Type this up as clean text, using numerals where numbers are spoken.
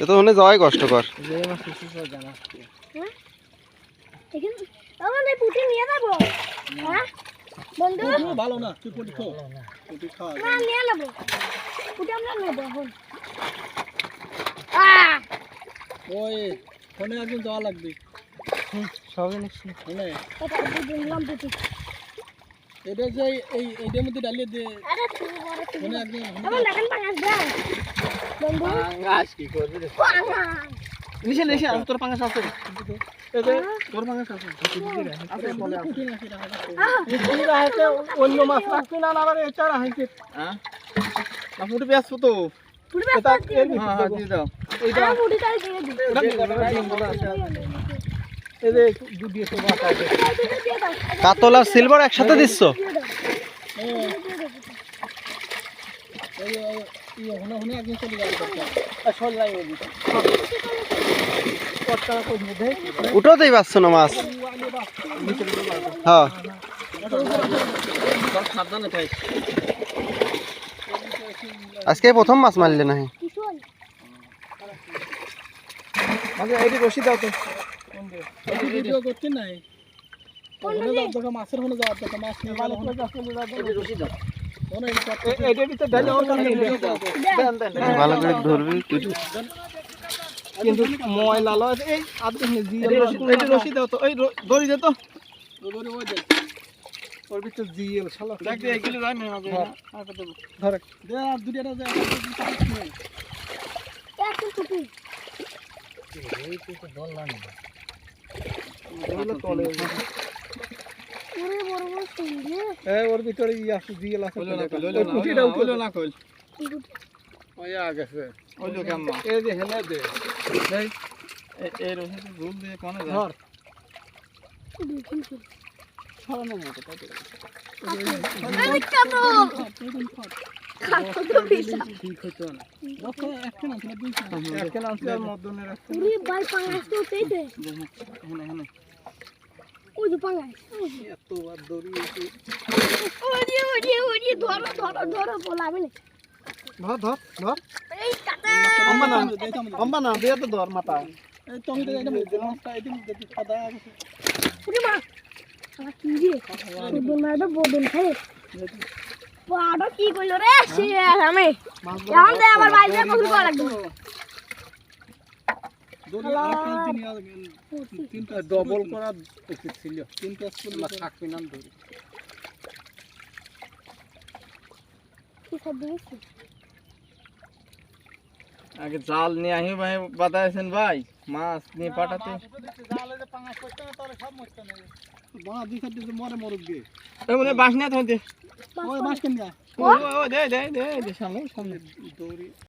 এ তো মনে যাওয়াই কষ্টকর। ভালো না তুই পুটি খো পুটি খা না নিয়ে নেব পুটি আমরা নেব এখন ওই ফোনে একদিন যাওয়া লাগবে সবই নিচ্ছি ফোনে এটা দিলাম পুটি এটা যে এই এইটার মধ্যে ডালিয়ে দে আরে তুই বড় তুই ফোনে একদিন এখন দেখেন পাঙ্গাস দে বন্ধু পাঙ্গাস কি করবি রে? পাঙ্গাস নিশে নিশে আর তোর পাঙ্গাস আছে। এই যে তোর পাঙ্গাস আছে। আছে বলে পুটি না সেটা পুটি রাখতে অন্য মাছ রাখতে না আবার এটা রাখতে হ্যাঁ না পুটি বেচছো তো। পুটি এটা এর হ্যাঁ হ্যাঁ দিয়ে দাও। এইটা আমি পুটি তাই দিয়ে দিই এই যে দুধ দিয়ে মাছ আছে কাতল আর সিলভার একসাথে দিচ্ছ? এই হনা হনা একদিন চলে যাবে আর সল লাগে দিতে কটকা কোন মধ্যে উঠোতেই পাচ্ছ না মাছ। হ্যাঁ সাবধানে থাক আজকে প্রথম মাছ মারলে না? কিশোর আগে এইটি রশি দাও তো কোন দে এইটি ভিডিও করতে নাই ওখানে দাও দেখো মাছের হনে যাওয়ার কথা মাছ নিয়ে ভালো করে কাছে দাও এইটি রশি দাও ওনে এইটা ভিতর ডালে ওর কাছে দেন দেন ভালো করে ধরবি তুই। কিন্তু ময়লা লয় এই আদকে দিয়ে এইটি রশি দাও তো এই দড়ি দে তো দড়ি ওই দে ওর ভিতর দিয়ে শালা দেখ দে এগুলো যায় না আর কত ধরে দে আর দুইটা যায় একটু পুটি ওরে বড় বড় চিংড়ি এই ওর ভিতরে আছে দিয়ে আছে পুটিটা হলো না কইল ওই আগেছে ওই লোক আম্মা এই যে হেলে দে এই এই রসে জল দিয়ে কোনে ধর ছড়ানো মতো তাই তো আরে কাটো কাটো তো পিছা ঠিক হতো না দেখো একটা না দুই একটা না আর মদনের একটা ওরে ভাই পাঙ্গাস তো তেইতে হনে হনে ওই যে পাঙ্গাস এত আর দড়ি ওরে ধরো ধরো ধরো বলাবে না ধর ধর ধর এই কাটা আম্মা না দিয়ে তো ধর মাথা এই তুমি তো এটা মধ্যে নষ্ট এটা মধ্যে সাদা ওরে মা আমার কি রে বদন মারবে বদন খাই পাড়া কি কইলো রে সে আমি এখন দে আবার বাইরে কখন করা লাগবে দড়ি আর তিনটা ডবল করা উচিত ছিল তিনটা স্কুল না থাকবে না দড়ি কি সব দিয়েছি আগে জাল নিয়ে আহি ভাই বাদাইছেন ভাই মাছ নিয়ে পাঠাতে। জালে যে পাঙ্গাস করতে না তাহলে সব মরতে না বাঁ দুই সাইড দিয়ে মরে মরুক দিয়ে এই মনে বাঁশ নিয়ে থাকতে। ওই মাছ কেন ও দে দে দে সামনে সামনে দড়ি